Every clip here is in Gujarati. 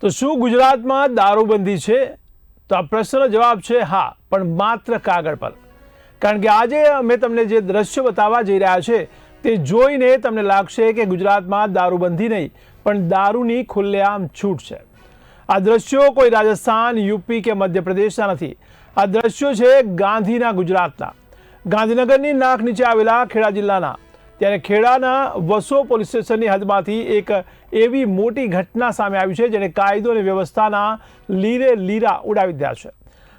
તો શું ગુજરાતમાં દારૂબંધી છે? તો આ પ્રશ્નનો જવાબ છે હા, પણ માત્ર કાગળ પર. કારણ કે આજે અમે તમને જે દ્રશ્યો બતાવવા જઈ રહ્યા છે તે જોઈને તમને લાગશે કે ગુજરાતમાં દારૂબંધી નહીં પણ દારૂની ખુલ્લેઆમ છૂટ છે. આ દ્રશ્યો કોઈ રાજસ્થાન, યુપી કે મધ્યપ્રદેશના નથી. આ દ્રશ્યો છે ગાંધીના, ગુજરાતના. ગાંધીનગરની નાક નીચે આવેલા ખેડા જિલ્લાના. ત્યારે ખેડાના વસો પોલીસ સ્ટેશનની હદમાંથી એક એવી મોટી ઘટના સામે આવી છે જેને કાયદો અને વ્યવસ્થાના લીરે લીરા ઉડાવી દીધા છે.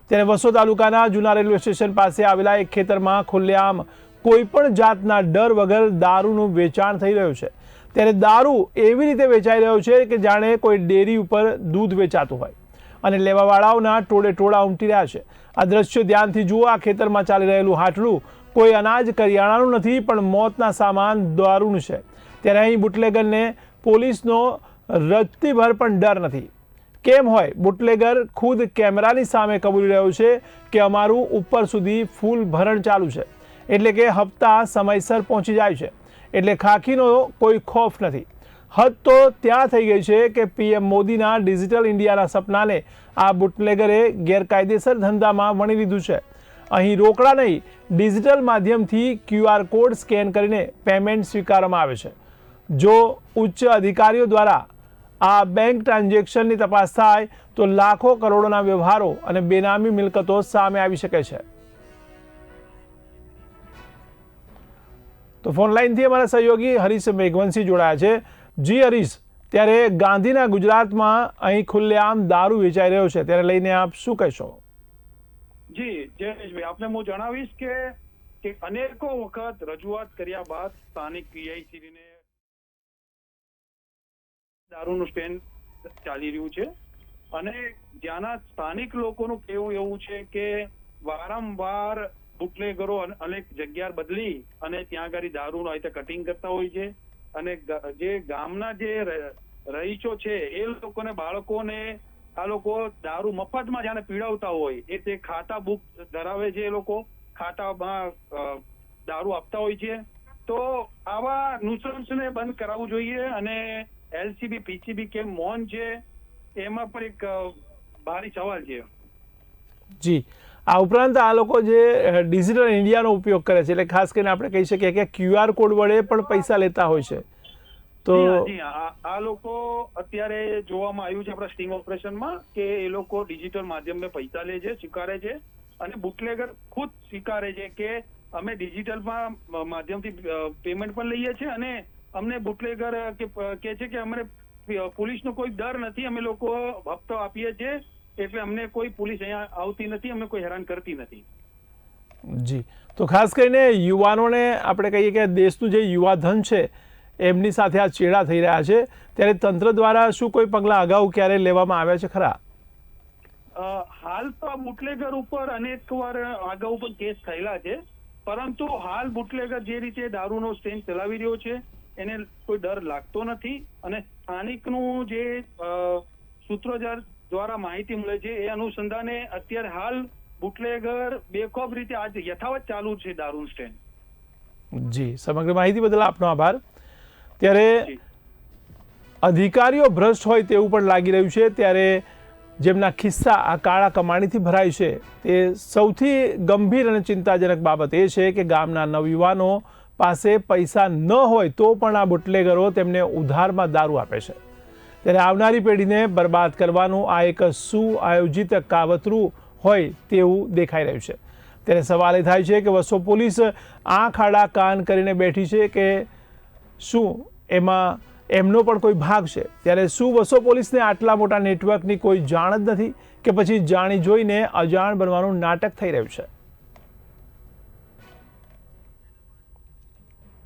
ત્યારે વસો તાલુકાના જૂના રેલવે સ્ટેશન પાસે આવેલા એક ખેતરમાં ખુલ્લેઆમ કોઈપણ જાતના ડર વગર દારૂનું વેચાણ થઈ રહ્યું છે. ત્યારે દારૂ એવી રીતે વેચાઈ રહ્યો છે કે જાણે કોઈ ડેરી ઉપર દૂધ વેચાતું હોય અને લેવાવાળાઓના ટોળે ટોળા ઉમટી રહ્યા છે. આ દ્રશ્યો ધ્યાનથી જુઓ. આ ખેતરમાં ચાલી રહેલું હાટલું કોઈ અનાજ કરિયાણાનું નથી પણ મોતના સામાન દારૂનું છે. ત્યારે અહીં બુટલેગરને પોલીસનો રત્તીભર પણ ડર નથી. કેમ હોય? બુટલેગર ખુદ કેમેરાની સામે કબૂલી રહ્યો છે કે અમારું ઉપર સુધી ફૂલ ભરણ ચાલુ છે, એટલે કે હપ્તા સમયસર પહોંચી જાય છે, એટલે ખાખીનો કોઈ ખોફ નથી. હદ તો ત્યાં થઈ ગઈ છે કે પીએમ મોદીના ડિજિટલ ઇન્ડિયાના સપનાને આ બુટલેગરે ગેરકાયદેસર ધંધામાં વણી લીધું છે. અહીં રોકડા નહીં, ડિજિટલ માધ્યમથી QR કોડ સ્કેન કરીને પેમેન્ટ સ્વીકારવામાં આવે છે. જો ઉચ્ચ અધિકારીઓ દ્વારા આ બેંક ટ્રાન્ઝેક્શનની તપાસ થાય તો લાખો કરોડોના વ્યવહારો અને બેનામી મિલકતો સામે આવી શકે છે. તો ફોન લાઈનથી અમારા સહયોગી હરીશ મેઘવંશી જોડાયા છે. જી હરીશ, ત્યારે ગાંધીના ગુજરાતમાં અહીં ખુલ્લેઆમ દારૂ વેચાઈ રહ્યો છે, ત્યારે લઈને આપ શું કહેશો? જી જયેશભાઈ, આપને હું જણાવીશ કે અનેકો વખત રજૂઆત કર્યા બાદ સ્થાનિક પીઆઈસીને દારૂનું સ્ટેન્ડ ચાલી રહ્યું છે અને જ્યાંના સ્થાનિક લોકોનું કહેવું એવું છે કે વારંવાર બુટલેગરો અનેક જગ્યા બદલી અને ત્યાં આગળ દારૂનો રીતે કટિંગ કરતા હોય છે અને જે ગામના જે રહીશો છે એ લોકોને, બાળકોને આ લોકો દારૂ મફતમાં જાણે પીડાવતા હોય એ તે ખાતા બુક ધરાવે છે. એ લોકો ખાતામાં દારૂ આપતા હોય છે. તો આવા નુસન્સને બંધ કરાવવું જોઈએ અને LCB PCB કેમ મૌન છે એમાં પણ એક ભારી સવાલ છે. જી, આ ઉપરાંત આ લોકો જે ડિજિટલ ઇન્ડિયાનો ઉપયોગ કરે છે, એટલે ખાસ કરીને આપણે કહી શકીએ કે QR કોડ વડે પણ પૈસા લેતા હોય છે. તો આ લોકો અત્યારે જોવામાં આવ્યું છે આપણા સ્ટિંગ ઓપરેશનમાં કે એ લોકો ડિજિટલ માધ્યમને પૈસા લે છે, સ્વીકારે છે અને બુટલેગર ખુદ સ્વીકારે છે કે અમે ડિજિટલમાં માધ્યમથી પેમેન્ટ પણ લઈએ છીએ અને અમને બુટલેગર કે છે કે અમને પોલીસનો કોઈ ડર નથી, અમે લોકો હપ્તો આપીએ છીએ એટલે અમને કોઈ પોલીસ અહીંયા આવતી નથી, અમને કોઈ હેરાન કરતી નથી. જી, તો ખાસ કરીને યુવાનોને આપણે કહીએ કે દેશનું જે યુવા ધન છે એમની સાથે આ ચેડા થઈ રહ્યા છે, ત્યારે તંત્ર દ્વારા શું કોઈ પગલાં અગાઉ ક્યારે લેવામાં આવ્યા છે ખરા? હાલ તો આ બુટલેગર ઉપર અનેકવાર અગાઉ પણ કેસ થયેલા છે, પરંતુ હાલ બુટલેગર જે રીતે દારૂનો સ્ટેન્ડ ચલાવી રહ્યો છે એને કોઈ ડર લાગતો નથી અને સ્થાનિકનું જે સૂત્રો દ્વારા માહિતી મળે છે એ અનુસંધાને અત્યારે હાલ બુટલેગર બેખોફ રીતે આજે યથાવત ચાલુ છે દારૂનું સ્ટેન્ડ. જી, સમગ્ર માહિતી બદલ આપનો આભાર. ત્યારે અધિકારીઓ ભ્રષ્ટ હોય તેવું પણ લાગી રહ્યું છે. ત્યારે જેમના ખિસ્સા આ કાળા કમાણીથી ભરાય છે તે સૌથી ગંભીર અને ચિંતાજનક બાબત એ છે કે ગામના નવયુવાનો પાસે પૈસા ન હોય તો પણ આ બુટલેગરો તેમને ઉધારમાં દારૂ આપે છે. ત્યારે આવનારી પેઢીને બરબાદ કરવાનું આ એક સુઆયોજિત કાવતરું હોય તેવું દેખાઈ રહ્યું છે. ત્યારે સવાલ એ થાય છે કે વસો પોલીસ આંખ આડા કાન કરીને બેઠી છે કે શું એમાં એમનો પણ કોઈ ભાગ છે? ત્યારે શું વસો પોલીસને આટલા મોટા નેટવર્કની કોઈ જાણ જ નથી કે પછી જાણી જોઈને અજાણ બનવાનું નાટક થઈ રહ્યું છે?